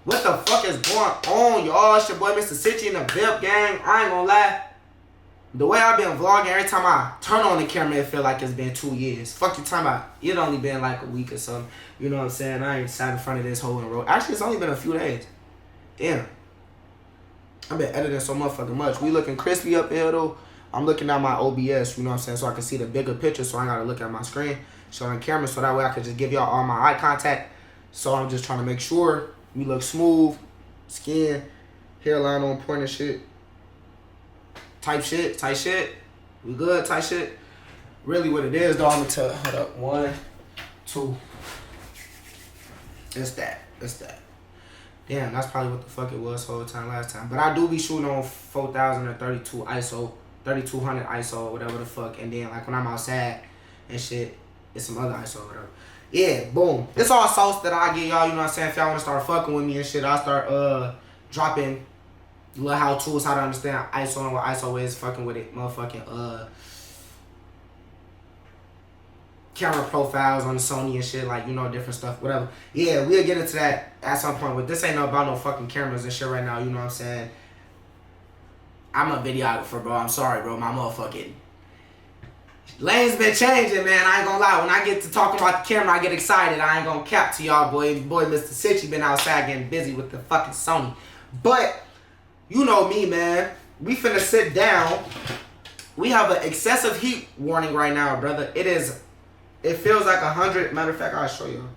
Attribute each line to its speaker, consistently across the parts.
Speaker 1: What the fuck is going on, y'all? It's your boy, Mr. Sitcho in the VIP gang. I ain't gonna lie. The way I've been vlogging, every time I turn on the camera, it feel like it's been 2 years. Fuck you talking about. It only been like a week or something. You know what I'm saying? I ain't sat in front of this hole in a row. Actually, it's only been a few days. Damn. I've been editing so motherfucking much. We looking crispy up here, though. I'm looking at my OBS, you know what I'm saying, so I can see the bigger picture, so I gotta look at my screen, showing the camera, so that way I can just give y'all all my eye contact. So I'm just trying to make sure we look smooth, skin, hairline on point and shit. Tight shit. We good, tight shit. Really what it is, though, I'm gonna tell, hold up, 1, 2. It's that. Damn, that's probably what the fuck it was the whole time last time. But I do be shooting on 4000 or 32 ISO, 3200 ISO, whatever the fuck. And then, like, when I'm outside and shit, it's some other ISO or whatever. Yeah, boom. It's all sauce that I get y'all, you know what I'm saying? If y'all want to start fucking with me and shit, I'll start dropping little how-tos, how to understand ISO and what ISO is, fucking with it, motherfucking camera profiles on the Sony and shit, like, you know, different stuff, whatever. Yeah, we'll get into that at some point, but this ain't no about no fucking cameras and shit right now, you know what I'm saying? I'm a videographer, bro. I'm sorry, bro. My motherfucking lane's been changing, man. I ain't gonna lie. When I get to talking about the camera, I get excited. I ain't gonna cap to y'all, boy. Boy, Mr. Sitcho been outside getting busy with the fucking Sony. But, you know me, man. We finna sit down. We have an excessive heat warning right now, brother. It feels like 100. Matter of fact, I'll show y'all.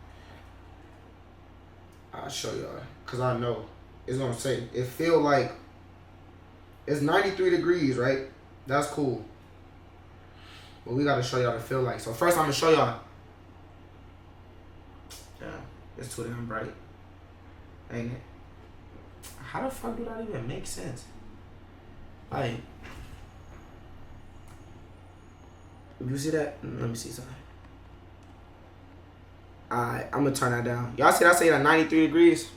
Speaker 1: Because I know. It's gonna say. It feel like it's 93 degrees, right? That's cool. But we gotta show y'all what it feel like. So first I'm gonna show y'all. Yeah, it's too damn bright. Ain't it? How the fuck do that even make sense? Like, you see that? Let me see something. Alright, I'm gonna turn that down. Y'all see that say at 93 degrees?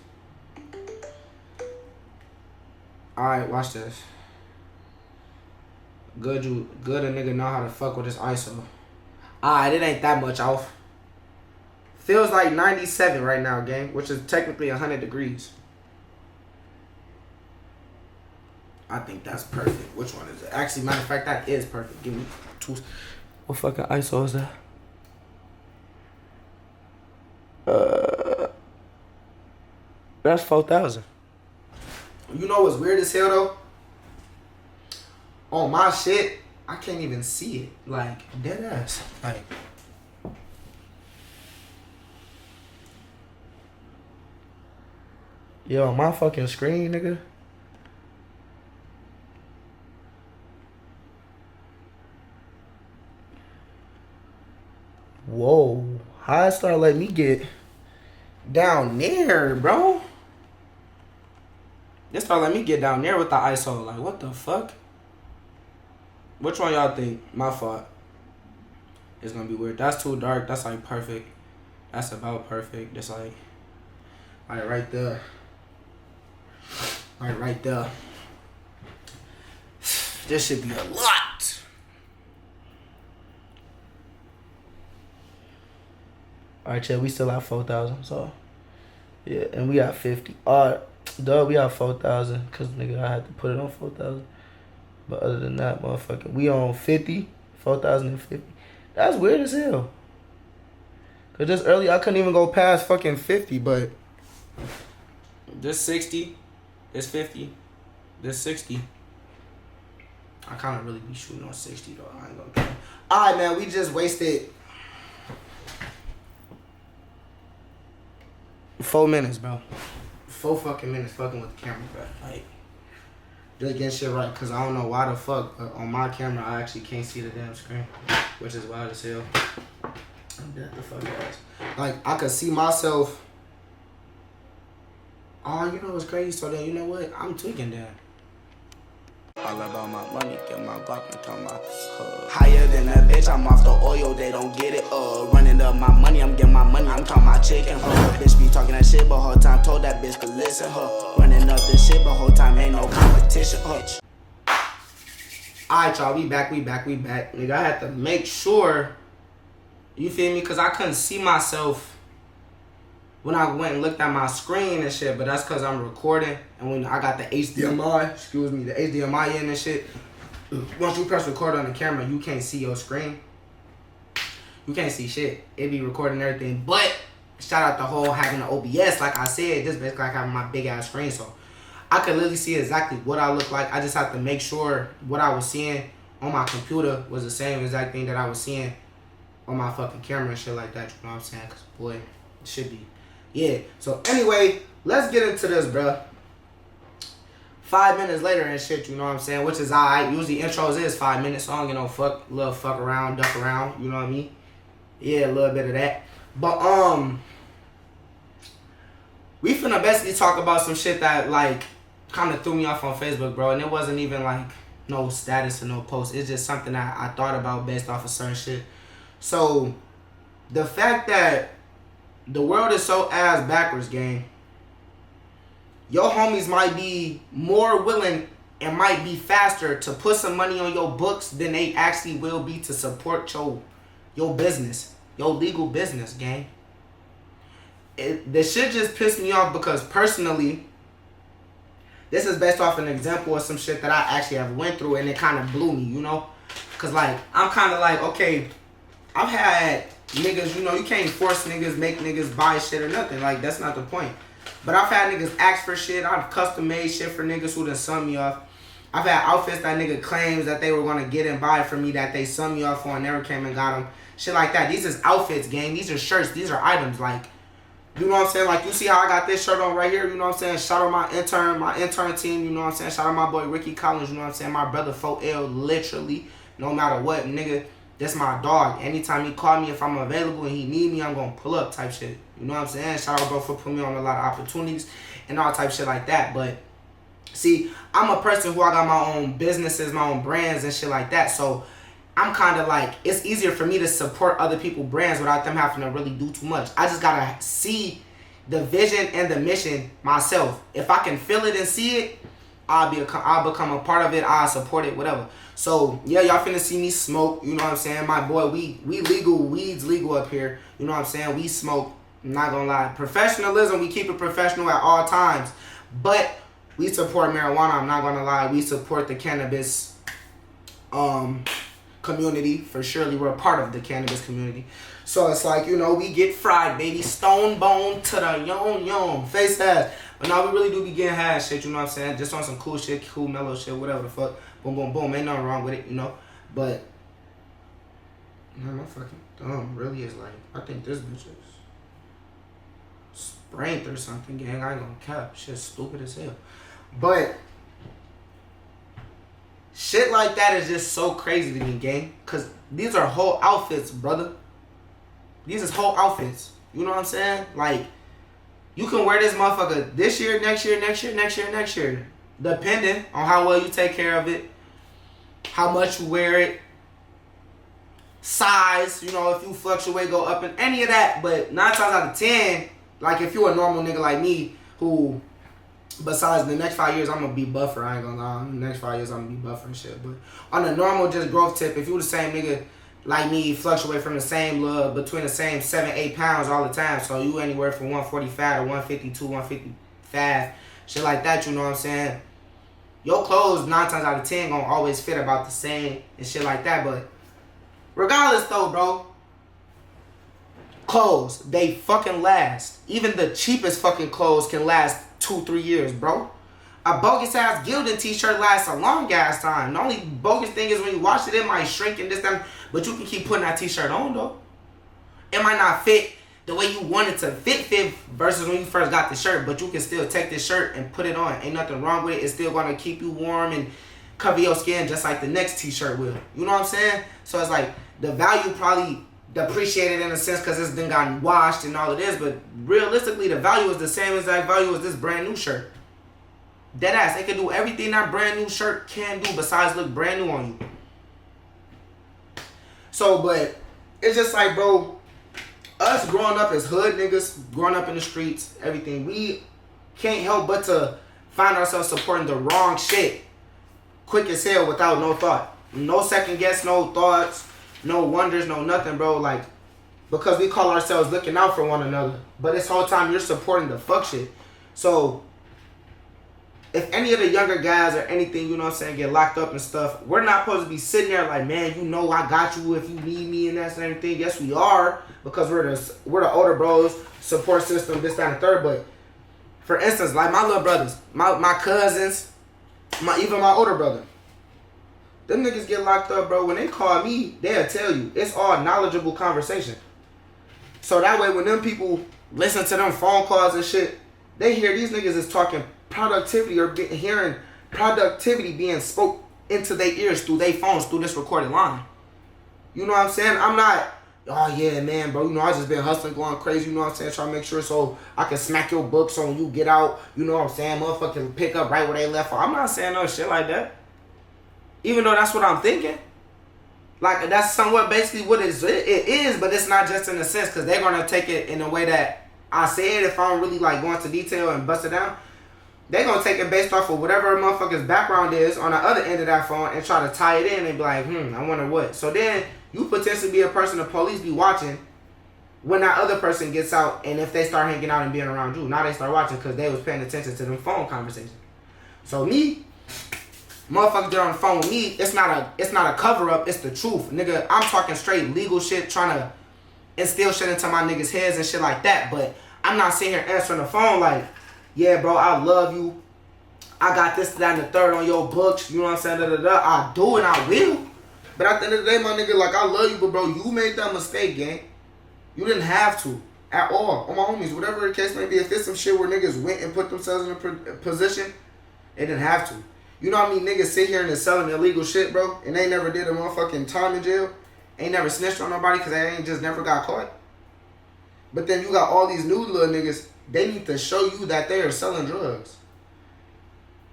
Speaker 1: Alright, watch this. Good a nigga know how to fuck with this ISO. Alright, it ain't that much off. Feels like 97 right now, gang, which is technically 100 degrees. I think that's perfect. Which one is it? Actually, matter of fact, that is perfect. Give me 2. What fucking ISO is that? That's 4000. You know what's weird as hell though? On my shit, I can't even see it. Like, dead ass. Like, yo, on my fucking screen, nigga. Whoa. How it started letting me get down there, bro? It started letting me get down there with the ISO. Like, what the fuck? Which one y'all think? My fault. It's gonna be weird. That's too dark. That's like perfect. That's about perfect. Just like right there. Like right there. This should be a lot. Alright, yeah, we still have 4,000. So yeah, and we got 50. Duh, we have 4,000. Cause nigga, I had to put it on 4,000. But other than that, motherfucker, we on 50, 4,050. That's weird as hell. Cause just early, I couldn't even go past fucking 50, but this 60, this 50, this 60. I kind of really be shooting on 60 though. I ain't gonna care. All right, man, we just wasted 4 minutes, bro. 4 fucking minutes fucking with the camera, bro. Like, just getting shit right, cause I don't know why the fuck, but on my camera I actually can't see the damn screen, which is wild as hell. I'm dead the fuck ass. Like, I could see myself. Oh, you know what's crazy? So then, you know what? I'm tweaking down. All about my money, get my Glock and tell my higher than that bitch, I'm off the oil, they don't get it. Running up my money, I'm getting my money, I'm talking my chicken. Bitch be talking that shit, but whole time told that bitch to listen. Running up this shit, but whole time ain't no competition. Alright, y'all, we back. Nigga, I had to make sure, you feel me? Cause I couldn't see myself when I went and looked at my screen and shit, but that's because I'm recording. And when I got the HDMI in and shit, once you press record on the camera, you can't see your screen. You can't see shit. It be recording everything. But shout out the whole having an OBS. Like I said, this basically like having my big ass screen. So I could literally see exactly what I look like. I just have to make sure what I was seeing on my computer was the same exact thing that I was seeing on my fucking camera and shit like that. You know what I'm saying? Because, boy, it should be. Yeah. So, anyway, let's get into this, bro. 5 minutes later and shit, you know what I'm saying? Which is alright. Usually intros is 5 minutes, so I don't get no little fuck around, duck around, you know what I mean? Yeah, a little bit of that. But, we finna basically talk about some shit that, like, kind of threw me off on Facebook, bro. And it wasn't even, like, no status or no post. It's just something that I thought about based off of certain shit. So, the fact that the world is so ass backwards, gang. Your homies might be more willing and might be faster to put some money on your books than they actually will be to support your business, your legal business, gang. This shit just pissed me off because personally, this is based off an example of some shit that I actually have went through and it kind of blew me, you know? Because, like, I'm kind of like, okay, I've had niggas, you know, you can't force niggas, make niggas buy shit or nothing. Like, that's not the point. But I've had niggas ask for shit. I've custom made shit for niggas who done sum me off. I've had outfits that nigga claims that they were going to get and buy for me that they sum me off on, never came and got them. Shit like that. These is outfits, gang. These are shirts. These are items. Like, you know what I'm saying? Like, you see how I got this shirt on right here? You know what I'm saying? Shout out my intern team. You know what I'm saying? Shout out my boy Ricky Collins. You know what I'm saying? My brother 4L, literally. No matter what, nigga. That's my dog. Anytime he call me, if I'm available and he need me, I'm going to pull up type shit. You know what I'm saying? Shout out, bro, for putting me on a lot of opportunities and all type shit like that. But, see, I'm a person who I got my own businesses, my own brands and shit like that. So, I'm kind of like, it's easier for me to support other people's brands without them having to really do too much. I just got to see the vision and the mission myself. If I can feel it and see it, I'll become a part of it. I'll support it, whatever. So, yeah, y'all finna see me smoke. You know what I'm saying? My boy, we legal. Weed's legal up here. You know what I'm saying? We smoke. I'm not gonna lie. Professionalism, we keep it professional at all times. But we support marijuana. I'm not gonna lie. We support the cannabis community. For surely, we're a part of the cannabis community. So, it's like, you know, we get fried, baby. Stone bone to the yon. Face ass. But now we really do be getting high shit, you know what I'm saying? Just on some cool shit, cool mellow shit, whatever the fuck. Boom, boom, boom. Ain't nothing wrong with it, you know? But, man, my fucking thumb really is like, I think this bitch is sprained or something, gang. I ain't gonna cap. Shit's stupid as hell. But, shit like that is just so crazy to me, gang. Because these are whole outfits, brother. These is whole outfits. You know what I'm saying? Like, you can wear this motherfucker this year, next year. Depending on how well you take care of it. How much you wear it. Size, you know, if you fluctuate, go up and any of that. But 9 times out of 10, like if you're a normal nigga like me, who, besides the next 5 years, I'm going to be buffer. I ain't going to lie. The next 5 years, I'm going to be buffer and shit. But on a normal just growth tip, if you the same nigga like me, fluctuate from the same between the same 7-8 pounds all the time. So you anywhere from 145 to 152, 155, shit like that, you know what I'm saying? Your clothes 9 times out of 10 gonna always fit about the same and shit like that. But regardless though, bro, clothes, they fucking last. Even the cheapest fucking clothes can last 2-3 years, bro. A bogus ass Gildan t-shirt lasts a long ass time. The only bogus thing is when you wash it, it might shrink and this, that, but you can keep putting that t-shirt on though. It might not fit the way you want it to fit versus when you first got the shirt, but you can still take this shirt and put it on. Ain't nothing wrong with it. It's still gonna keep you warm and cover your skin just like the next t-shirt will. You know what I'm saying? So it's like the value probably depreciated in a sense because it's then gotten washed and all of this, but realistically the value is the same exact value as this brand new shirt. Deadass, it can do everything that brand new shirt can do besides look brand new on you. So, but it's just like, bro, us growing up as hood niggas, growing up in the streets, everything, we can't help but to find ourselves supporting the wrong shit quick as hell without no thought. No second guess, no thoughts, no wonders, no nothing, bro. Like, because we call ourselves looking out for one another. But this whole time you're supporting the fuck shit. So if any of the younger guys or anything, you know what I'm saying, get locked up and stuff, we're not supposed to be sitting there like, man, you know I got you if you need me and that and everything. Yes, we are, because we're the older bros, support system, this, that, and the third. But for instance, like my little brothers, my cousins, even my older brother, them niggas get locked up, bro. When they call me, they'll tell you. It's all knowledgeable conversation. So that way when them people listen to them phone calls and shit, they hear these niggas is talking productivity or hearing productivity being spoke into their ears through their phones, through this recorded line. You know what I'm saying? I'm not, oh yeah, man, bro, you know, I just been hustling, going crazy, you know what I'm saying, trying to make sure so I can smack your book so when you get out, you know what I'm saying, motherfucking pick up right where they left off. I'm not saying no shit like that. Even though that's what I'm thinking. Like, that's somewhat basically what it is, but it's not just in a sense, because they're going to take it in a way that I said. If I don't really, like, go into detail and bust it down, they're going to take it based off of whatever a motherfucker's background is on the other end of that phone and try to tie it in and be like, I wonder what. So then you potentially be a person the police be watching when that other person gets out, and if they start hanging out and being around you. Now they start watching because they was paying attention to them phone conversations. So me, motherfuckers get on the phone with me, it's not a cover-up, it's the truth. Nigga, I'm talking straight legal shit, trying to instill shit into my niggas' heads and shit like that. But I'm not sitting here answering the phone like, yeah, bro, I love you. I got this, that, and the third on your books. You know what I'm saying? I do and I will. But at the end of the day, my nigga, like, I love you, but bro, you made that mistake, gang. You didn't have to. At all. On my homies, whatever the case may be, if it's some shit where niggas went and put themselves in a position, they didn't have to. You know how many niggas sit here and is selling illegal shit, bro, and they never did a motherfucking time in jail? Ain't never snitched on nobody because they ain't just never got caught? But then you got all these new little niggas, they need to show you that they are selling drugs.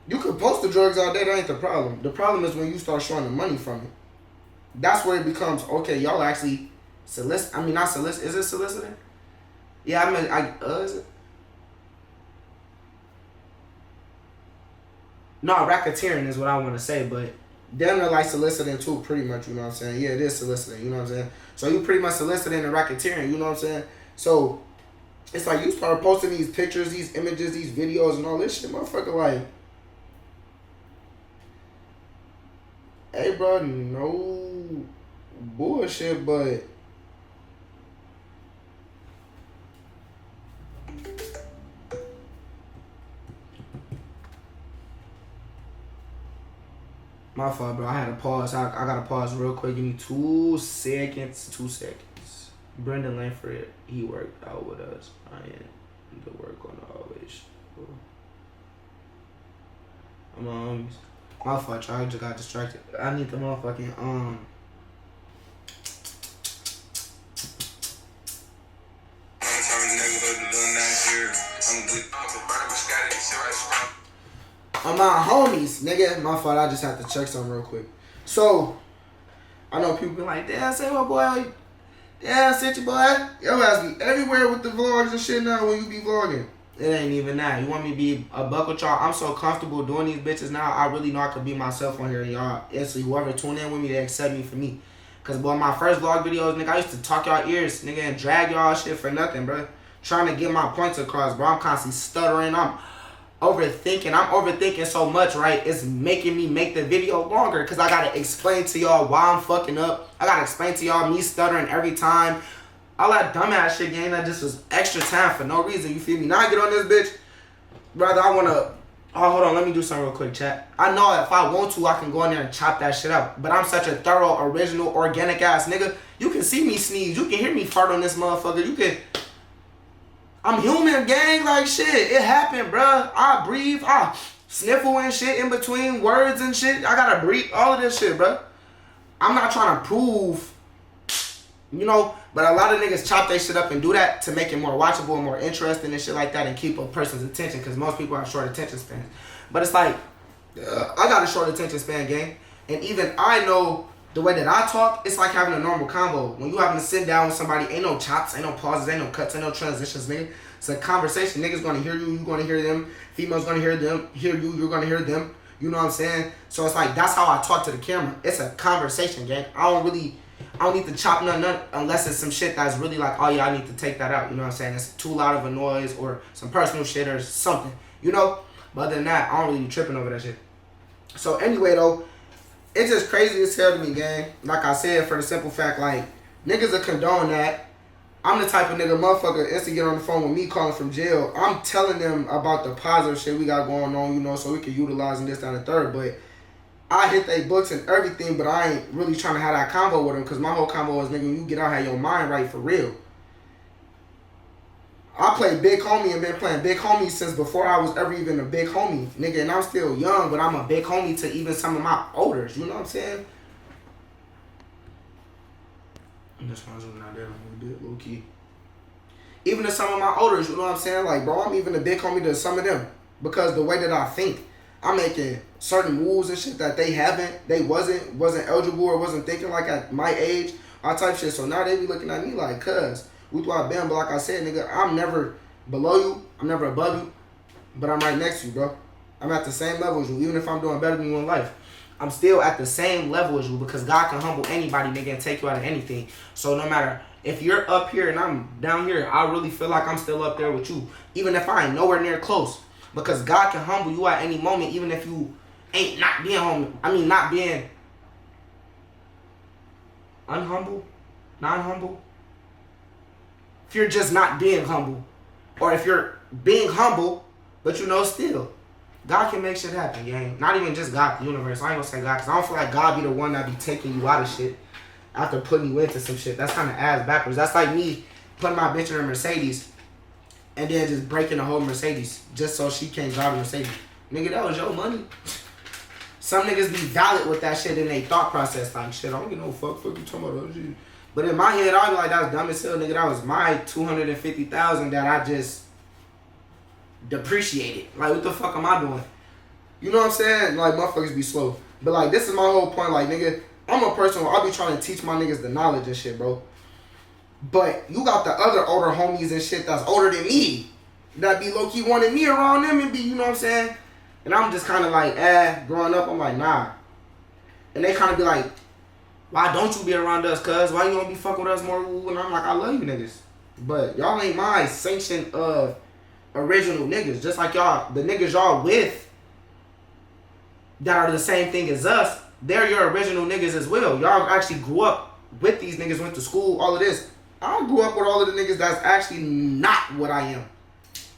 Speaker 1: You could post the drugs all day, that ain't the problem. The problem is when you start showing the money from it. That's where it becomes, okay, y'all actually solicit. I mean, not solicit. Is it soliciting? Yeah, I mean, is it? No, racketeering is what I want to say, but them are like soliciting too, pretty much, you know what I'm saying? Yeah, it is soliciting, you know what I'm saying? So you pretty much soliciting and racketeering, you know what I'm saying? So it's like you start posting these pictures, these images, these videos, and all this shit, motherfucker, like, hey, bro, no bullshit, but my fault, bro. I had to pause. I gotta pause real quick. Give me 2 seconds. 2 seconds. Brendan Langford, he worked out with us. I am the work on always. I'm on homies. My fault, I just got distracted. I need the motherfucking I'm my homies, nigga. My fault, I just have to check something real quick. So, I know people be like, damn, say my boy, damn, Sitcho boy, your ass be everywhere with the vlogs and shit now when you be vlogging. It ain't even that. You want me to be a buck with y'all? I'm so comfortable doing these bitches now. I really know I could be myself on here. And y'all, instantly, whoever tune in with me, they accept me for me. Because, boy, my first vlog videos, nigga, I used to talk y'all ears, nigga, and drag y'all shit for nothing, bro. Trying to get my points across, bro. I'm constantly stuttering. I'm overthinking so much, right? It's making me make the video longer because I got to explain to y'all why I'm fucking up. I got to explain to y'all me stuttering every time. All that dumbass shit, gang, that just was extra time for no reason, you feel me? Now I get on this bitch, brother, I want to, oh, hold on, let me do something real quick, chat. I know if I want to, I can go in there and chop that shit out, but I'm such a thorough, original, organic ass nigga. You can see me sneeze, you can hear me fart on this motherfucker, you can, I'm human, gang, like shit, it happened, bruh. I breathe, I sniffle and shit in between words and shit, I gotta breathe, all of this shit, bruh. I'm not trying to prove, you know, but a lot of niggas chop their shit up and do that to make it more watchable and more interesting and shit like that and keep a person's attention because most people have short attention spans. But it's like, I got a short attention span, gang. And even I know the way that I talk, it's like having a normal combo. When you having to sit down with somebody, ain't no chops, ain't no pauses, ain't no cuts, ain't no transitions, nigga. It's a conversation. Niggas gonna hear you, you gonna hear them. Females gonna hear them, hear you, you're gonna hear them. You know what I'm saying? So it's like, that's how I talk to the camera. It's a conversation, gang. I don't need to chop nothing up unless it's some shit that's really like, oh yeah, I need to take that out. You know what I'm saying? It's too loud of a noise or some personal shit or something. You know? But other than that, I don't really be tripping over that shit. So anyway though, it's just crazy as hell to me, gang. Like I said, for the simple fact, like, niggas will condone that. I'm the type of nigga motherfucker instant get on the phone with me calling from jail. I'm telling them about the positive shit we got going on, you know, so we can utilize and this, that, and the third. But I hit they books and everything, but I ain't really trying to have that convo with them because my whole convo was, nigga, when you get out, have your mind right for real. I played Big Homie and been playing Big Homie since before I was ever even a big homie, nigga. And I'm still young, but I'm a big homie to even some of my elders. You know what I'm saying? This one's not there a little bit, low key. Even to some of my elders, you know what I'm saying? Like, bro, I'm even a big homie to some of them because the way that I think, I'm making certain moves and shit that they haven't, they wasn't eligible or wasn't thinking like at my age, all type shit. So now they be looking at me like, cuz, we thought bam, but like I said, nigga, I'm never below you, I'm never above you, but I'm right next to you, bro. I'm at the same level as you, even if I'm doing better than you in life. I'm still at the same level as you because God can humble anybody, nigga, and take you out of anything. So no matter if you're up here and I'm down here, I really feel like I'm still up there with you, even if I ain't nowhere near close. Because God can humble you at any moment, even if you ain't not being humble. I mean, not being unhumble, non-humble. If you're just not being humble. Or if you're being humble, but you know still. God can make shit happen, gang. Not even just God, the universe. I ain't gonna say God, because I don't feel like God be the one that be taking you out of shit after putting you into some shit. That's kind of ass backwards. That's like me putting my bitch in a Mercedes and then just breaking the whole Mercedes just so she can't drive a Mercedes. Nigga, that was your money. Some niggas be valid with that shit in their thought process. Like, shit, I don't get no fuck you talking about that shit. But in my head, I be like, that was dumb as hell, nigga. That was my $250,000 that I just depreciated. Like, what the fuck am I doing? You know what I'm saying? Like, motherfuckers be slow. But, like, this is my whole point. Like, nigga, I'm a person where I be trying to teach my niggas the knowledge and shit, bro. But you got the other older homies and shit that's older than me that be low-key wanting me around them and be, you know what I'm saying? And I'm just kind of like, growing up, I'm like, nah. And they kind of be like, why don't you be around us, cuz? Why you don't be fucking with us more? And I'm like, I love you niggas. But y'all ain't my sanction of original niggas. Just like y'all, the niggas y'all with that are the same thing as us, they're your original niggas as well. Y'all actually grew up with these niggas, went to school, all of this. I grew up with all of the niggas that's actually not what I am.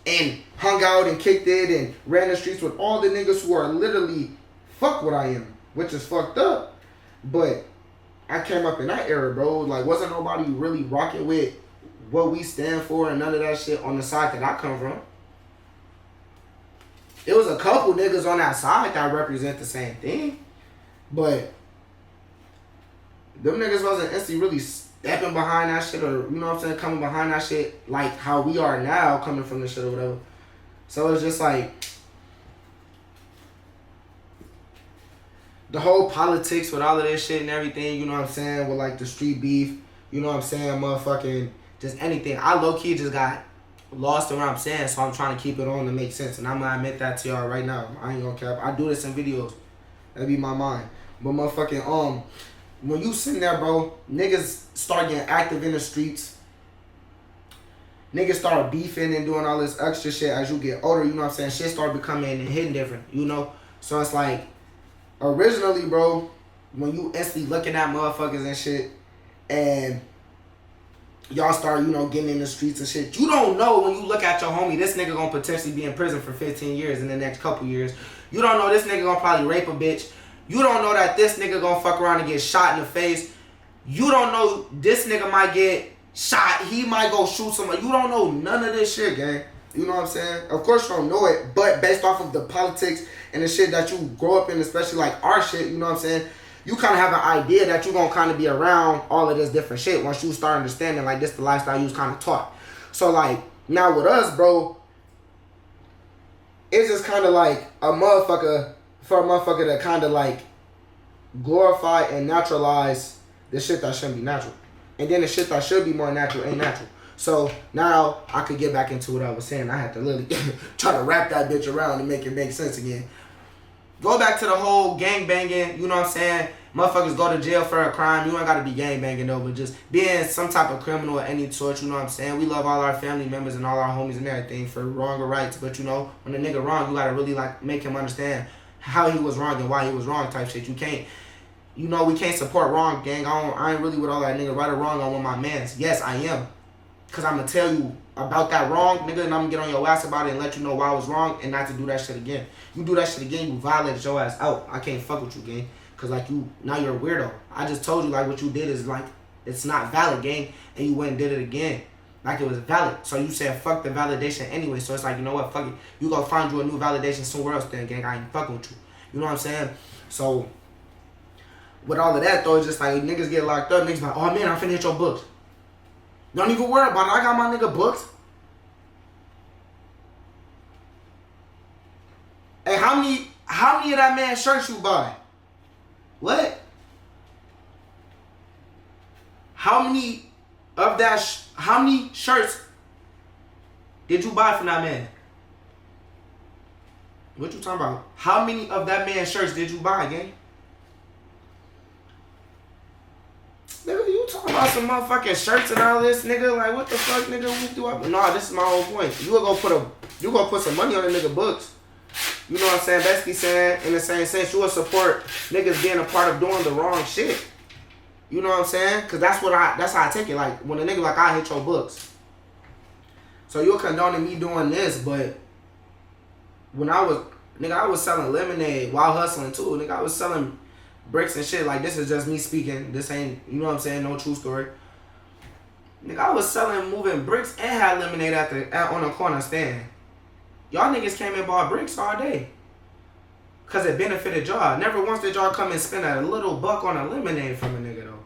Speaker 1: And hung out and kicked it and ran the streets with all the niggas who are literally fuck what I am. Which is fucked up. But I came up in that era, bro. Like, wasn't nobody really rocking with what we stand for and none of that shit on the side that I come from. It was a couple niggas on that side that represent the same thing. But them niggas wasn't instantly really stepping behind that shit or, you know what I'm saying, coming behind that shit like how we are now coming from the shit or whatever. So it's just like the whole politics with all of this shit and everything, you know what I'm saying, with like the street beef, you know what I'm saying, motherfucking just anything. I low-key just got lost in what I'm saying, so I'm trying to keep it on to make sense. And I'm going to admit that to y'all right now. I ain't going to cap. I do this in videos. That be my mind. But motherfucking, when you sitting there, bro, niggas start getting active in the streets. Niggas start beefing and doing all this extra shit as you get older, you know what I'm saying? Shit start becoming and hitting different, you know? So it's like, originally, bro, when you instantly looking at motherfuckers and shit, and y'all start, you know, getting in the streets and shit, you don't know when you look at your homie, this nigga gonna potentially be in prison for 15 years in the next couple years. You don't know this nigga gonna probably rape a bitch. You don't know that this nigga gonna fuck around and get shot in the face. You don't know this nigga might get shot. He might go shoot somebody. You don't know none of this shit, gang. You know what I'm saying? Of course you don't know it, but based off of the politics and the shit that you grow up in, especially like our shit, you know what I'm saying? You kind of have an idea that you're going to kind of be around all of this different shit once you start understanding, like, this the lifestyle you was kind of taught. So, like, now with us, bro, it's just kind of like a motherfucker, for a motherfucker to kind of, like, glorify and naturalize the shit that shouldn't be natural. And then the shit that should be more natural ain't natural. So, now I could get back into what I was saying. I had to literally try to wrap that bitch around and make it make sense again. go back to the whole gang banging, you know what I'm saying? Motherfuckers go to jail for a crime. You ain't gotta be gang banging though, but just being some type of criminal of any sort, you know what I'm saying? We love all our family members and all our homies and everything for wrong or rights, but you know, when a nigga wrong, you gotta really like make him understand how he was wrong and why he was wrong type shit. You can't, you know, we can't support wrong, gang. I ain't really with all that nigga right or wrong on with my mans. Yes, I am. Cause I'm gonna tell you about that wrong, nigga, and I'm gonna get on your ass about it and let you know why I was wrong and not to do that shit again. You do that shit again, you violated your ass out. I can't fuck with you, gang. Cause like now you're a weirdo. I just told you like what you did is like, it's not valid, gang. And you went and did it again. Like it was valid. So you said fuck the validation anyway. So it's like, you know what, fuck it. You go find you a new validation somewhere else then, gang. I ain't fucking with you. You know what I'm saying? So with all of that though, it's just like niggas get locked up. Niggas like, oh man, I'm finna hit your books. Don't even worry about it. I got my nigga books. Hey, how many of that man's shirts you buy? What? How many of that? How many shirts did you buy from that man? What you talking about? How many of that man's shirts did you buy, gang? Nigga, you talking about some motherfucking shirts and all this, nigga? Like, what the fuck, nigga? What do I? Nah, this is my whole point. You gonna put some money on the nigga books. You know what I'm saying? Basically saying, in the same sense, you will support niggas being a part of doing the wrong shit. You know what I'm saying? Cause that's how I take it. Like when a nigga like I hit your books. So you're condoning me doing this, but when I was selling lemonade while hustling too. Nigga, I was selling bricks and shit. Like this is just me speaking. This ain't, you know what I'm saying? No true story. Nigga, I was moving bricks and had lemonade on a corner stand. Y'all niggas came and bought bricks all day. Cause it benefited y'all. Never once did y'all come and spend a little buck on a lemonade from a nigga though.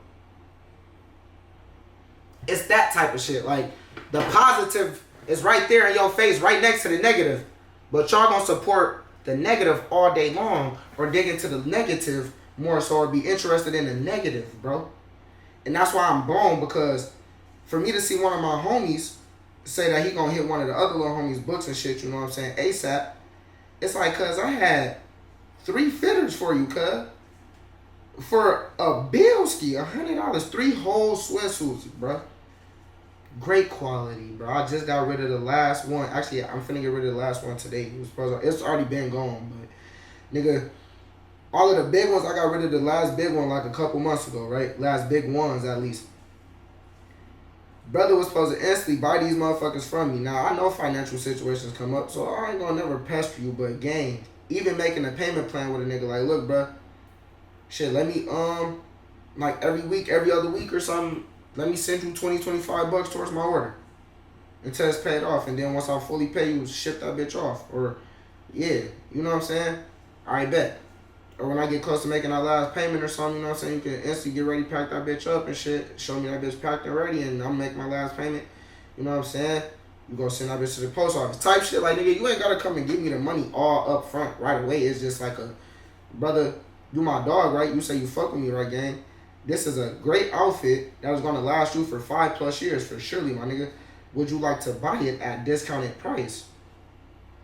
Speaker 1: It's that type of shit. Like the positive is right there in your face, right next to the negative. But y'all gonna support the negative all day long or dig into the negative more so or be interested in the negative, bro. And that's why I'm blown, because for me to see one of my homies say that he gonna hit one of the other little homies' books and shit, you know what I'm saying, ASAP, it's like, cuz I had 3 fitters for you, cuz. For a Bilski, $100, 3 whole sweatsuits, bro. Great quality, bro. I just got rid of the last one. Actually, I'm finna get rid of the last one today. It's already been gone, but nigga, all of the big ones, I got rid of the last big one like a couple months ago, right? Last big ones, at least. Brother was supposed to instantly buy these motherfuckers from me. Now, I know financial situations come up, so I ain't gonna never pester you, but gang, even making a payment plan with a nigga, like, look, bro, shit, let me, like every week, every other week or something, let me send you 20, 25 bucks towards my order until it's paid off. And then once I fully pay you, ship that bitch off. Or, yeah, you know what I'm saying? I bet. Or when I get close to making that last payment or something, you know what I'm saying? You can instantly get ready, pack that bitch up and shit. Show me that bitch packed and ready, and I'm making my last payment. You know what I'm saying? You gonna send that bitch to the post office. Type shit. Like, nigga, you ain't gotta come and give me the money all up front right away. It's just like a, brother, you my dog, right? You say you fuck with me, right, gang? This is a great outfit that was gonna last you for 5+ years for surely, my nigga. Would you like to buy it at discounted price?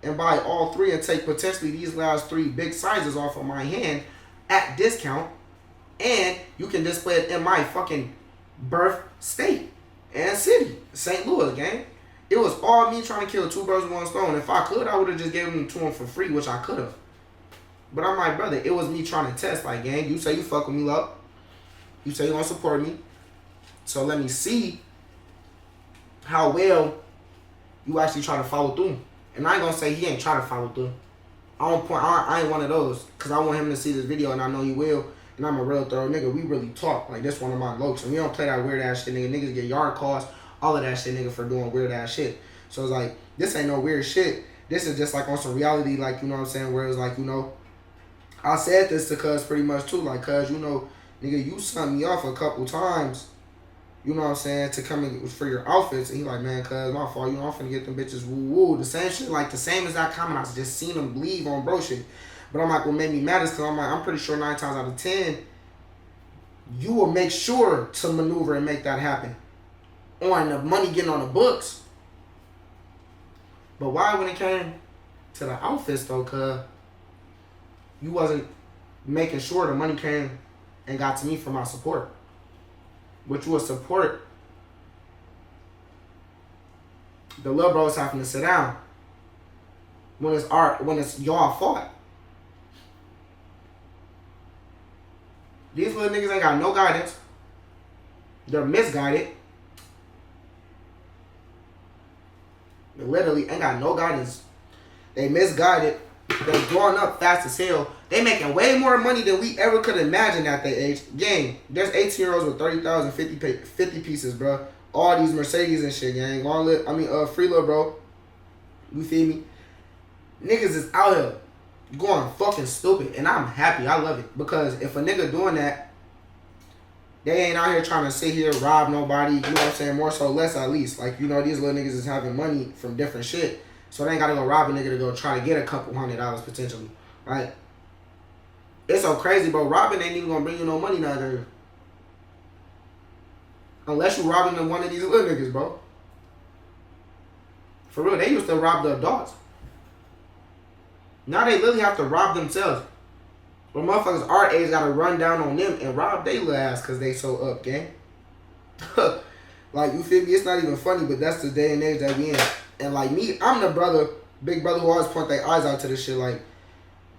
Speaker 1: And buy all 3 and take potentially these last 3 big sizes off of my hand at discount. And you can display it in my fucking birth state and city, St. Louis, gang. It was all me trying to kill 2 birds with 1 stone. If I could, I would have just given them to him for free, which I could have. But I'm like, brother, it was me trying to test. Like, gang, you say you fuck with me, love. You say you want to support me. So let me see how well you actually try to follow through. And I ain't gonna say he ain't trying to follow through. I ain't one of those. Because I want him to see this video, and I know he will. And I'm a real thorough nigga. We really talk. Like, this one of my lokes. And we don't play that weird ass shit, nigga. Niggas get yard calls, all of that shit, nigga, for doing weird ass shit. So it's like, this ain't no weird shit. This is just like on some reality, like, you know what I'm saying? Where it's like, you know, I said this to Cuz pretty much too. Like, Cuz, you know, nigga, you sent me off a couple times, you know what I'm saying, to come in for your outfits. And he like, man, cuz, my fault, you know, I'm finna get them bitches woo-woo. The same shit, like, the same as that comment. I just seen him leave on bro shit. But I'm like, what made me mad is because I'm like, I'm pretty sure 9 times out of 10, you will make sure to maneuver and make that happen. On the money getting on the books. But why when it came to the outfits, though, cuz, you wasn't making sure the money came and got to me for my support. But you would support the little bros having to sit down when it's y'all fault. These little niggas ain't got no guidance. They're misguided. They literally ain't got no guidance. They misguided. They growing up fast as hell. They making way more money than we ever could imagine at their age. Gang, there's 18-year-olds with 30,000, 50 pieces, bro. All these Mercedes and shit, gang. Free little bro. You feel me? Niggas is out here going fucking stupid. And I'm happy. I love it. Because if a nigga doing that, they ain't out here trying to sit here, rob nobody. You know what I'm saying? More so, less at least. Like, you know, these little niggas is having money from different shit. So they ain't got to go rob a nigga to go try to get a couple $100 potentially. Right? It's so crazy, bro. Robbing ain't even going to bring you no money nowadays. Unless you robbing one of these little niggas, bro. For real, they used to rob the adults. Now they literally have to rob themselves. Well, motherfuckers our age gotta run down on them and rob they little ass because they so up, gang. Like, you feel me? It's not even funny, but that's the day and age that we in. And like me, I'm the brother, big brother who always point their eyes out to this shit. Like,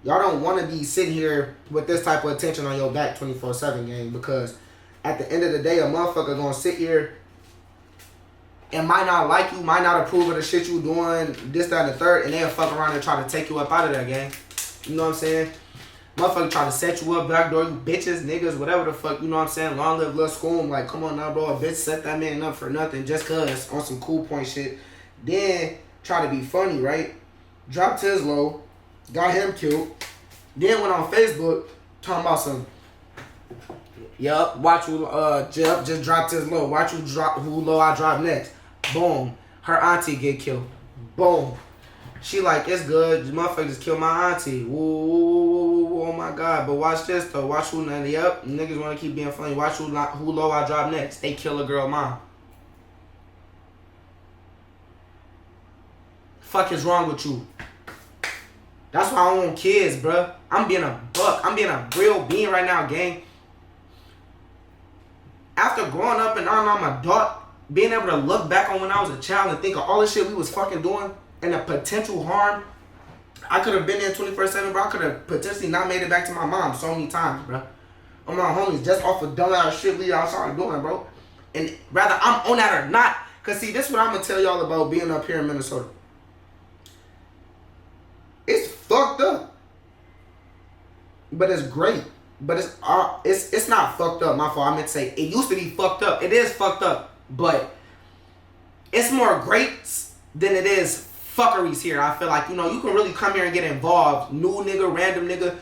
Speaker 1: y'all don't want to be sitting here with this type of attention on your back 24/7, gang. Because at the end of the day, a motherfucker gonna sit here and might not like you, might not approve of the shit you doing, this, that, and the third, and they'll fuck around and try to take you up out of there, gang. You know what I'm saying? Motherfucker try to set you up, backdoor you, bitches, niggas, whatever the fuck, you know what I'm saying? Long live Lil School. Like, come on now, bro. A bitch set that man up for nothing just cause on some cool point shit. Then try to be funny, right? Dropped his low, got him killed. Then went on Facebook talking about some, yup, watch who Jeff just dropped his low. Watch who low I drop next. Boom. Her auntie get killed. Boom. She like, it's good. This motherfucker just killed my auntie. Woo, oh my God. But watch this though. Watch who, yep, niggas want to keep being funny. Watch who low I drop next. They kill a girl mom. Fuck is wrong with you? That's why I don't want kids, bruh. I'm being a buck. I'm being a real being right now, gang. After growing up and I'm an adult, being able to look back on when I was a child and think of all the shit we was fucking doing and the potential harm I could have been in 24/7, bro. I could have potentially not made it back to my mom so many times, bro. On my homies, just off of dumbass shit we outside doing, bro. And rather I'm on that or not. Cause see, this is what I'm gonna tell y'all about being up here in Minnesota. It's fucked up. But it's great. But it's not fucked up. My fault. I meant to say it used to be fucked up. It is fucked up. But it's more greats than it is fuckeries here. I feel like, you know, you can really come here and get involved. New nigga, random nigga.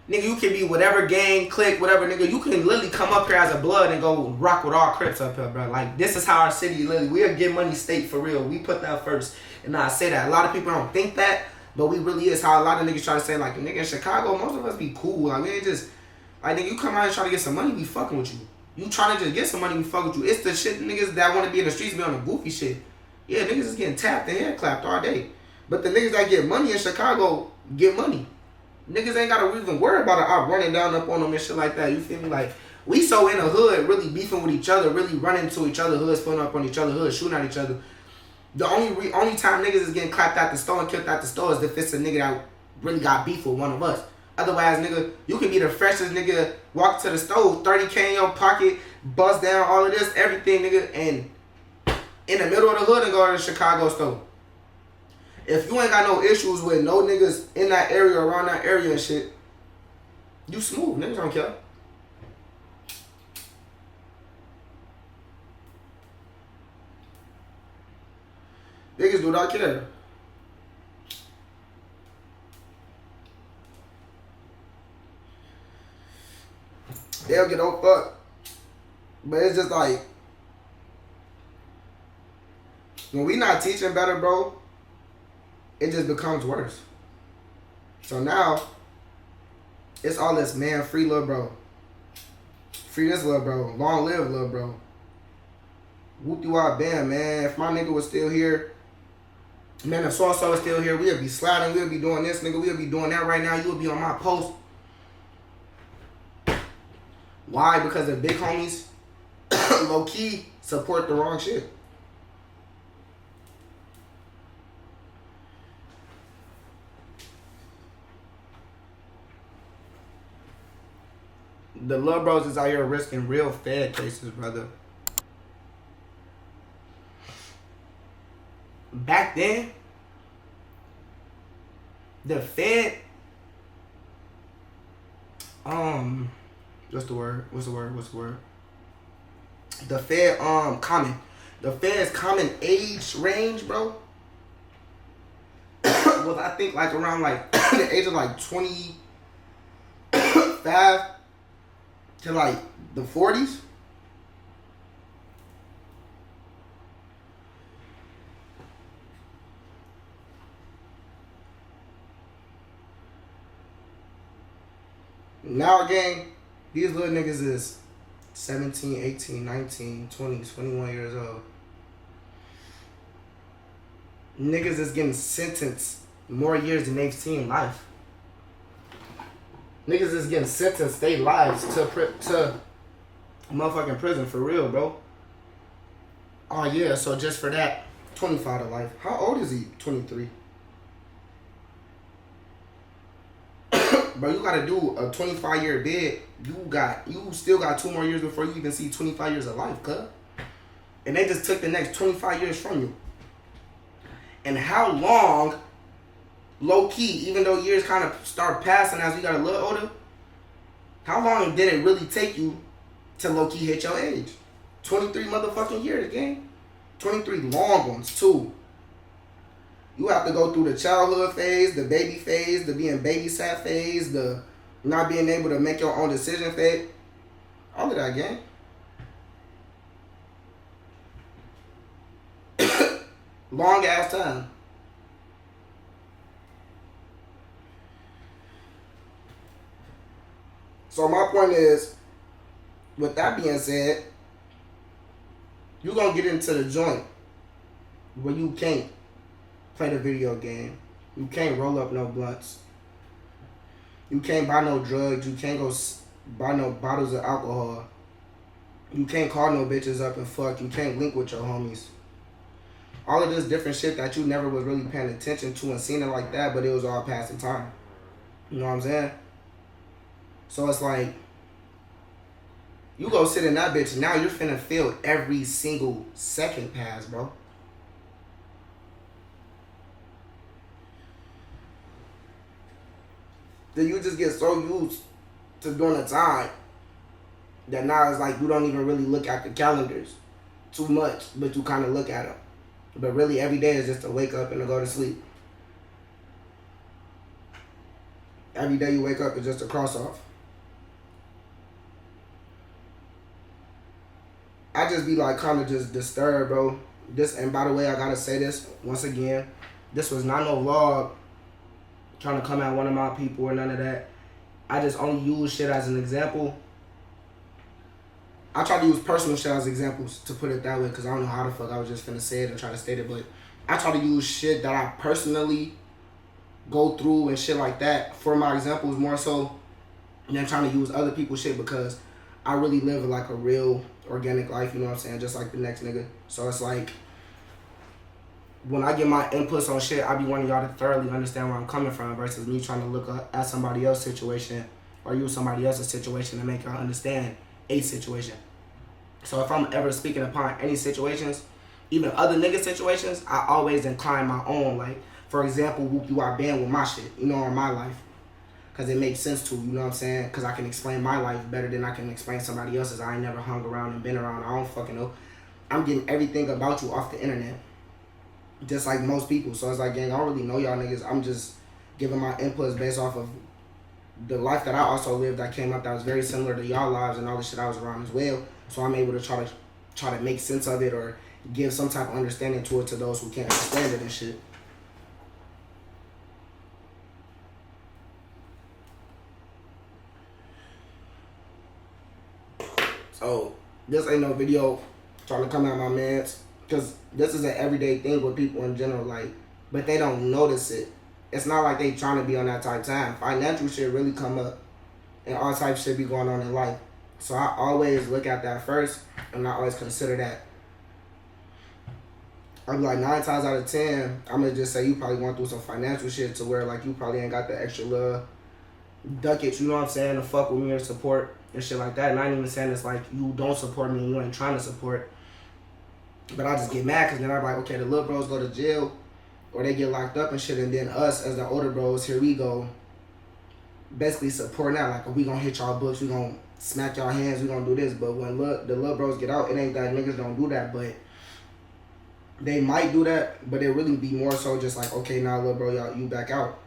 Speaker 1: Nigga, you can be whatever gang, clique, whatever nigga. You can literally come up here as a blood and go rock with all Crips up here, bro. Like, this is how our city literally, we a get money state for real. We put that first. And I say that. A lot of people don't think that. But we really is how a lot of niggas try to say, like, nigga in Chicago, most of us be cool. Like, we ain't just, like, nigga, you come out and try to get some money, we fucking with you. You trying to just get some money, we fuck with you. It's the shit niggas that want to be in the streets be on the goofy shit. Yeah, niggas is getting tapped and hair clapped all day. But the niggas that get money in Chicago get money. Niggas ain't got to even worry about it out running down up on them and shit like that. You feel me? Like, we so in the hood, really beefing with each other, really running to each other hoods, pulling up on each other hoods, shooting at each other. The only time niggas is getting clapped at the store and killed at the store is if it's a nigga that really got beef with one of us. Otherwise, nigga, you can be the freshest nigga, walk to the stove, 30K in your pocket, bust down all of this, everything, nigga, and in the middle of the hood and go to the Chicago store. If you ain't got no issues with no niggas in that area, around that area and shit, you smooth. Niggas don't care. Niggas do not care. They'll get no fuck. But it's just like, when we not teaching better, bro, it just becomes worse. So now, it's all this, man, free little bro. Free this little bro. Long live little bro. Whoop-de-wop bam, man. If my nigga was still here, man, if so-and-so was still here, we would be sliding, we would be doing this, nigga, we would be doing that right now. You would be on my post. Why? Because the big homies low key support the wrong shit. The Love Bros is out here risking real Fed cases, brother. Back then, the Fed, what's the word? The Fed, the Fed's common age range, bro, was I think like around like the age of like 25 to like the 40s. Now, gang, these little niggas is 17, 18, 19, 20, 21 years old. Niggas is getting sentenced more years than they've seen in life. Niggas is getting sentenced their lives to motherfucking prison for real, bro. Oh, yeah, so just for that, 25 to life. How old is he? 23. Bro, you gotta do a 25-year bid. You still got 2 more years before you even see 25 years of life, cuz. And they just took the next 25 years from you. And how long, low key, even though years kind of start passing as we got a little older, how long did it really take you to low key hit your age? 23 motherfucking years, gang. 23 long ones, too. You have to go through the childhood phase, the baby phase, the being babysat phase, the not being able to make your own decision phase. All of that, gang. Long ass time. So my point is, with that being said, you're going to get into the joint where you can't play the video game. You can't roll up no blunts. You can't buy no drugs. You can't go buy no bottles of alcohol. You can't call no bitches up and fuck. You can't link with your homies. All of this different shit that you never was really paying attention to and seen it like that, but it was all passing time. You know what I'm saying? So it's like, you go sit in that bitch, now you're finna feel every single second pass, bro. Then you just get so used to doing the time that now it's like you don't even really look at the calendars too much, but you kind of look at them. But really every day is just to wake up and to go to sleep. Every day you wake up is just a cross off. I just be like kind of just disturbed, bro. And by the way, I gotta say this once again. This was not no vlog trying to come at one of my people or none of that. I just only use shit as an example. I try to use personal shit as examples, to put it that way, because I don't know how the fuck I was just finna say it and try to state it, but I try to use shit that I personally go through and shit like that for my examples more so than trying to use other people's shit, because I really live like a real organic life, you know what I'm saying, just like the next nigga. So it's like, when I get my inputs on shit, I be wanting y'all to thoroughly understand where I'm coming from versus me trying to look at somebody else's situation or use somebody else's situation to make y'all understand a situation. So if I'm ever speaking upon any situations, even other nigga situations, I always incline my own. Like, for example, whoop you I been with my shit, you know, or my life. Because it makes sense to, you know what I'm saying? Because I can explain my life better than I can explain somebody else's. I ain't never hung around and been around. I don't fucking know. I'm getting everything about you off the internet. Just like most people. So it's like, gang, I don't really know y'all niggas. I'm just giving my inputs based off of the life that I also lived that came up that was very similar to y'all lives and all the shit I was around as well. So I'm able to try to make sense of it or give some type of understanding to it to those who can't understand it and shit. So this ain't no video trying to come at my mans, because this is an everyday thing with people in general, like, but they don't notice it. It's not like they trying to be on that type of time. Financial shit really come up and all type of shit be going on in life. So I always look at that first, and I always consider that. I'm like 9 times out of 10, I'm gonna just say you probably going through some financial shit to where like you probably ain't got the extra little ducats, you know what I'm saying, to fuck with me or support and shit like that. And I ain't even saying it's like you don't support me and you ain't trying to support. But I just get mad because then I'm like, okay, the little bros go to jail or they get locked up and shit, and then us as the older bros, here we go, basically supporting that. Like, we gonna hit y'all books, we gonna smack y'all hands, we gonna do this. But when the little bros get out, it ain't that niggas don't do that, but they might do that, but it really be more so just like, okay, now little bro, y'all, you back out.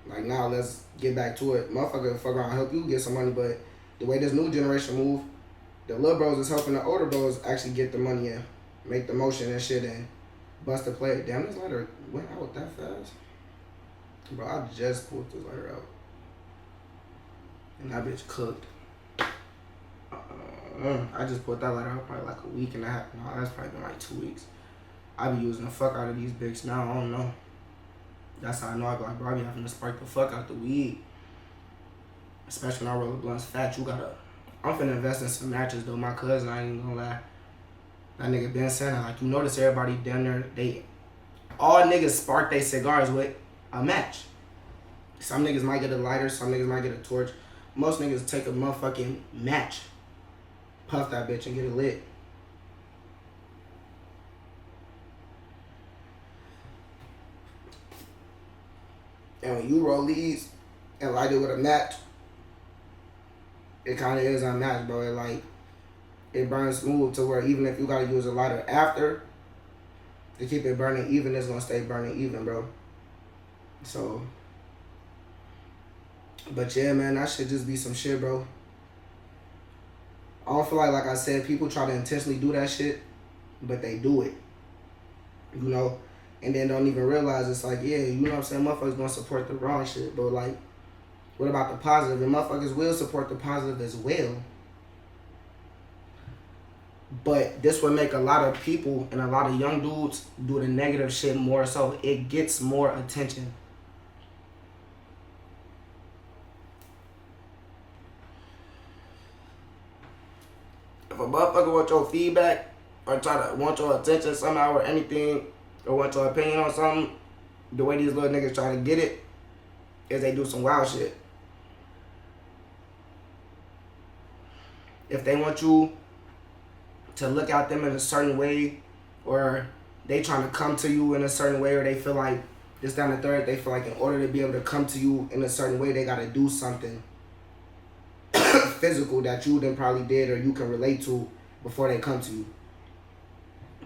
Speaker 1: Like, now let's get back to it. Motherfucker, fuck around, help you get some money, but the way this new generation move, the little bros is helping the older bros actually get the money in, make the motion and shit, and bust the play. Damn, this lighter went out that fast. Bro, I just pulled this lighter out. And that bitch cooked. I just put that lighter out probably like a week and a half. No, that's probably been like 2 weeks. I be using the fuck out of these bigs now. I don't know. That's how I know I be like, bro, I be having to spark the fuck out the weed. Especially when I roll the blunts fat. You gotta. I'm finna invest in some matches though. My cousin, I ain't gonna lie. That nigga been saying like, you notice everybody down there, all niggas spark their cigars with a match. Some niggas might get a lighter, some niggas might get a torch. Most niggas take a motherfucking match, puff that bitch and get it lit. And when you roll these and light it with a match, it kind of is unmatched, bro. It like, it burns smooth to where even if you gotta use a lighter after to keep it burning even, it's gonna stay burning even, bro. So, but yeah, man, that should just be some shit, bro. I don't feel like I said, people try to intentionally do that shit, but they do it, you know, and then don't even realize it's like, yeah, you know what I'm saying, motherfuckers gonna support the wrong shit, but like, what about the positive? And motherfuckers will support the positive as well. But this would make a lot of people and a lot of young dudes do the negative shit more so. It gets more attention. If a motherfucker want your feedback or try to want your attention somehow or anything, or want your opinion on something, the way these little niggas try to get it is they do some wild shit. If they want you to look at them in a certain way, or they trying to come to you in a certain way, or they feel like this, down the third, they feel like in order to be able to come to you in a certain way, they gotta do something physical that you then probably did or you can relate to before they come to you.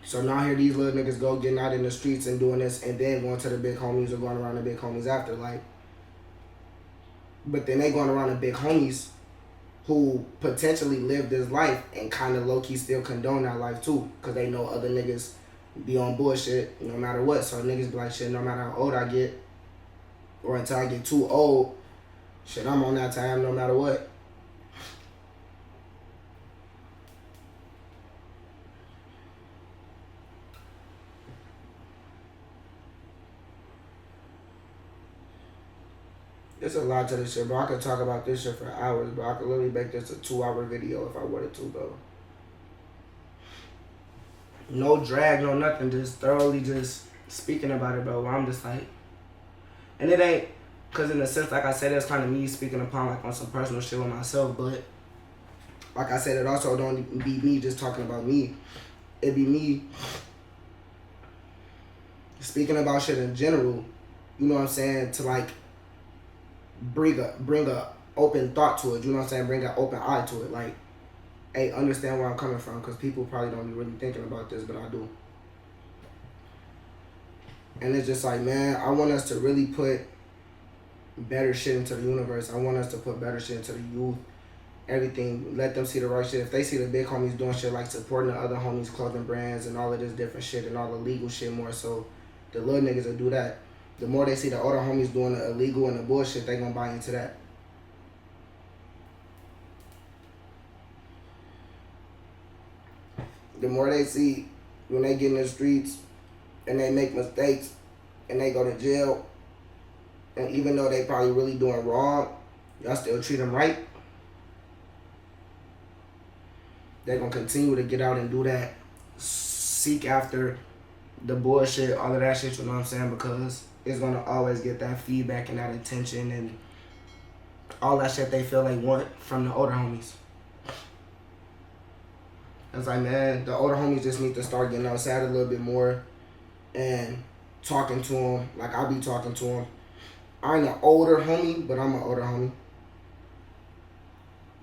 Speaker 1: So now here these little niggas go getting out in the streets and doing this, and then going to the big homies or going around the big homies after, like. But then they going around the big homies who potentially live this life and kind of low-key still condone that life too, because they know other niggas be on bullshit no matter what. So niggas be like, shit, no matter how old I get, or until I get too old, shit, I'm on that time no matter what. There's a lot to this shit, bro. I could talk about this shit for hours, bro. I could literally make this a 2-hour video if I wanted to, bro. No drag, no nothing. Just thoroughly just speaking about it, bro. I'm just like, and it ain't, because in a sense, like I said, it's kind of me speaking upon like on some personal shit with myself, but like I said, it also don't be me just talking about me. It be me speaking about shit in general, you know what I'm saying, to like bring a open thought to it, you know what I'm saying, bring an open eye to it, like, hey, understand where I'm coming from, because people probably don't be really thinking about this, but I do. And it's just like, man, I want us to really put better shit into the universe. I want us to put better shit into the youth, everything, let them see the right shit. If they see the big homies doing shit like supporting the other homies' clothing brands and all of this different shit and all the legal shit more so, the little niggas will do that. The more they see the older homies doing the illegal and the bullshit, they gonna buy into that. The more they see when they get in the streets and they make mistakes and they go to jail, and even though they probably really doing wrong, y'all still treat them right. they're gonna continue to get out and do that, seek after the bullshit, all of that shit, you know what I'm saying? Because it's gonna always get that feedback and that attention and all that shit they feel they want from the older homies. It's like, man, the older homies just need to start getting outside a little bit more and talking to them like I be talking to them. I ain't an older homie, but I'm an older homie.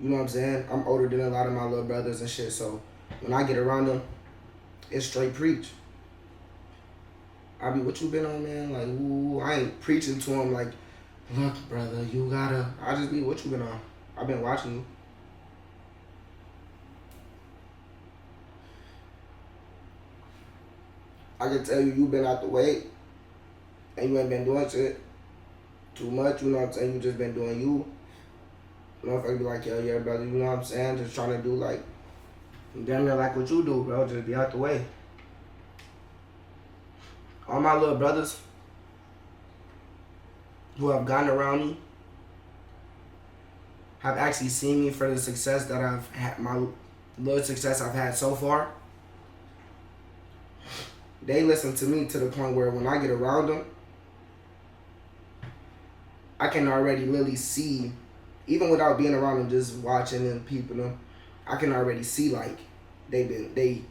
Speaker 1: You know what I'm saying? I'm older than a lot of my little brothers and shit, so when I get around them, it's straight preach. I be, what you been on, man? Like, ooh, I ain't preaching to them like, look, brother, you gotta. I just be, what you been on? I've been watching you. I can tell you been out the way and you ain't been doing shit too much, you know what I'm saying? You just been doing you. Motherfucker be like, yo, yeah, brother, you know what I'm saying? Just trying to do like, damn near like what you do, bro. Just be out the way. All my little brothers who have gotten around me have actually seen me for the success that I've had, my little success I've had so far. They listen to me to the point where when I get around them, I can already literally see, even without being around them, just watching and peeping them, I can already see like they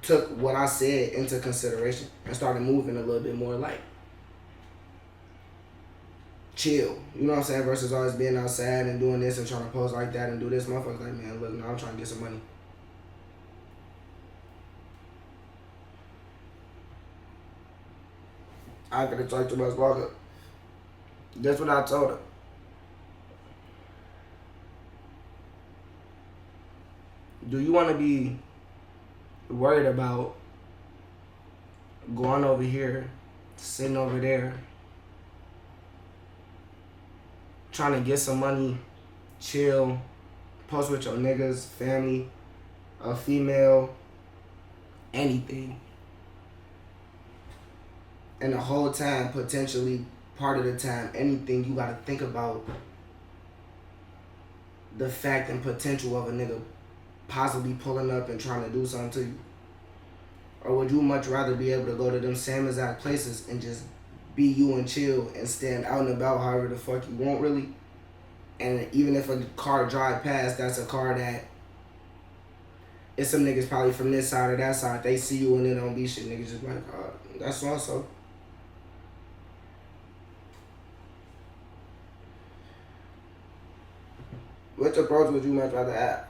Speaker 1: took what I said into consideration and started moving a little bit more like chill. You know what I'm saying? Versus always being outside and doing this and trying to post like that and do this. Motherfuckers like, man, look, now I'm trying to get some money. I could have talked to much longer. That's what I told her. Do you want to be worried about going over here, sitting over there, trying to get some money, chill, post with your niggas, family, a female, anything? And the whole time, potentially, part of the time, anything, you gotta think about the fact and potential of a nigga possibly pulling up and trying to do something to you? Or would you much rather be able to go to them same exact places and just be you and chill and stand out and about however the fuck you want, really? And even if a car drive past, that's a car that it's some niggas probably from this side or that side. They see you and they don't be shit. Niggas just like, that's so-and-so. Which approach would you much rather have?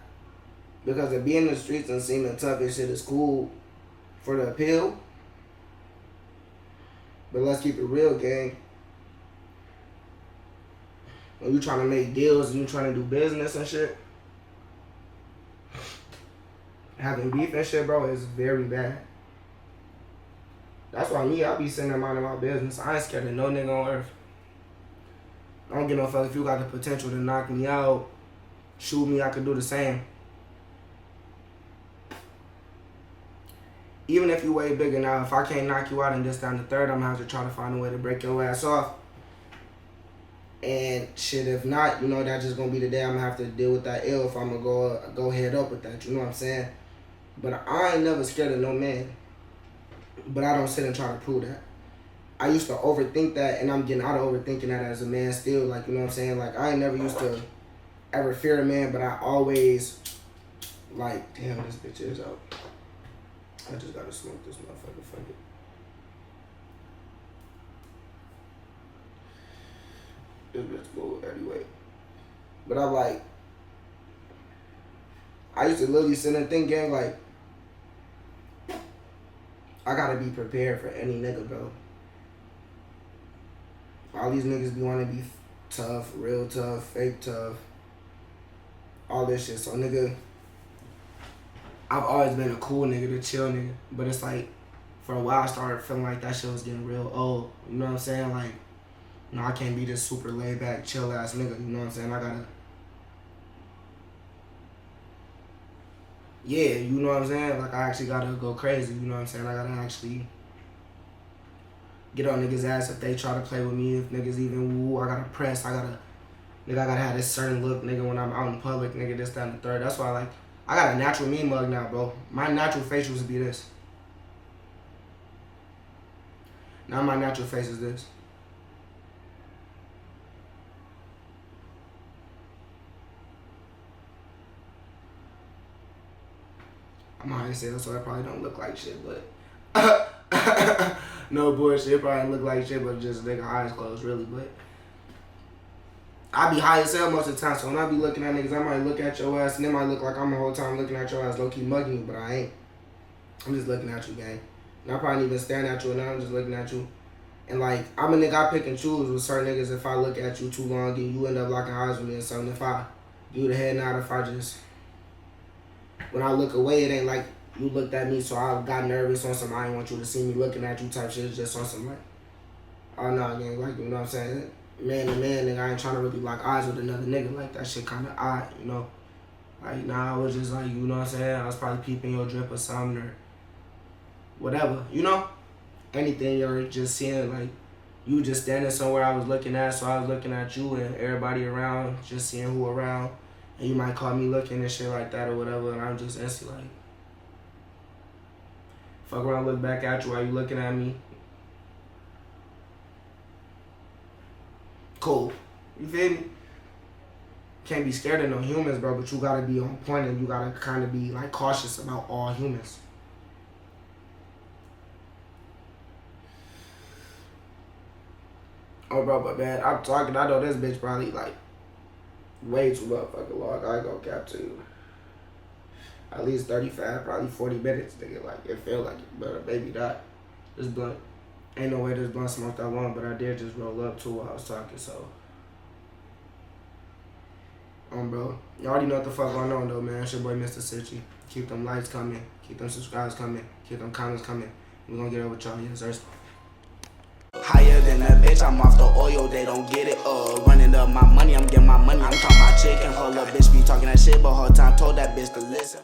Speaker 1: Because to be in the streets and seeming tough and shit is cool for the appeal. But let's keep it real, gang. When you trying to make deals and you trying to do business and shit, having beef and shit, bro, is very bad. That's why I be sitting there minding my business. I ain't scared of no nigga on earth. I don't give no fuck if you got the potential to knock me out, shoot me, I could do the same. Even if you way bigger now, if I can't knock you out in this down the third, I'm gonna have to try to find a way to break your ass off. And shit, if not, you know, that's just gonna be the day I'm gonna have to deal with that ill if I'm gonna go head up with that, you know what I'm saying? But I ain't never scared of no man. But I don't sit and try to prove that. I used to overthink that, and I'm getting out of overthinking that as a man still, like, you know what I'm saying? Like, I ain't never used to ever fear a man, but I always, like, damn, this bitch is out. I just gotta smoke this motherfucker, fuck it. This bitch cool anyway. But I'm like, I used to literally sit and think, gang, like, I gotta be prepared for any nigga, bro. All these niggas be wanting to be tough, real tough, fake tough, all this shit. So, nigga, I've always been a cool nigga, the chill nigga. But it's like, for a while, I started feeling like that shit was getting real old. You know what I'm saying? Like, no, I can't be this super laid back, chill ass nigga. You know what I'm saying? I gotta, yeah, you know what I'm saying? Like, I actually gotta go crazy. You know what I'm saying? I gotta actually get on niggas' ass if they try to play with me. If niggas even woo, I gotta press. I gotta have this certain look, nigga, when I'm out in public, nigga, this, that, and the third. That's why, like, I got a natural mean mug now, bro. My natural face used to be this. Now my natural face is this. I'm high as hell, so I probably don't look like shit, but no bullshit, it probably look like shit, but just nigga eyes closed, really. But I be high as hell most of the time, so when I be looking at niggas, I might look at your ass, and it might look like I'm the whole time looking at your ass, low-key mugging you, but I ain't. I'm just looking at you, gang. And I probably even stand at you, and I'm just looking at you. And like, I'm a nigga, I pick and choose with certain niggas. If I look at you too long, and you end up locking eyes with me or something, if I do the head nod, if I just, when I look away, it ain't like you looked at me, so I got nervous on some, I didn't want you to see me looking at you type shit. It's just on some like, oh no, gang, like, you know what I'm saying? Man to man, nigga, I ain't trying to really lock eyes with another nigga. Like, that shit kind of odd, you know? Like, nah, I was just like, you know what I'm saying? I was probably peeping your drip or something or whatever, you know? Anything you're just seeing, like, you just standing somewhere I was looking at, so I was looking at you and everybody around, just seeing who around. And you might call me looking and shit like that or whatever, and I'm just instantly like, fuck around, look back at you while you looking at me. Cool. You feel me? Can't be scared of no humans, bro, but you gotta be on point and you gotta kind of be like cautious about all humans. Oh, bro, but man, I'm talking, I know this bitch probably like way too motherfucking long. I ain't gonna cap to you. At least 35, probably 40 minutes, nigga. Like, it feel like it, but maybe not. This blunt, ain't no way this blunt smoked that long, but I did just roll up too while I was talking, so. Bro, you already know what the fuck going on though, man. It's your boy, Mr. Sitcho. Keep them likes coming, keep them subscribes coming, keep them comments coming. We gonna get over with y'all, yes, sir.
Speaker 2: Higher than a bitch, I'm off the oil, they don't get it. Running up my money, I'm getting my money. I'm talking my chicken, hold up, bitch, be talking that shit, but whole time told that bitch to listen.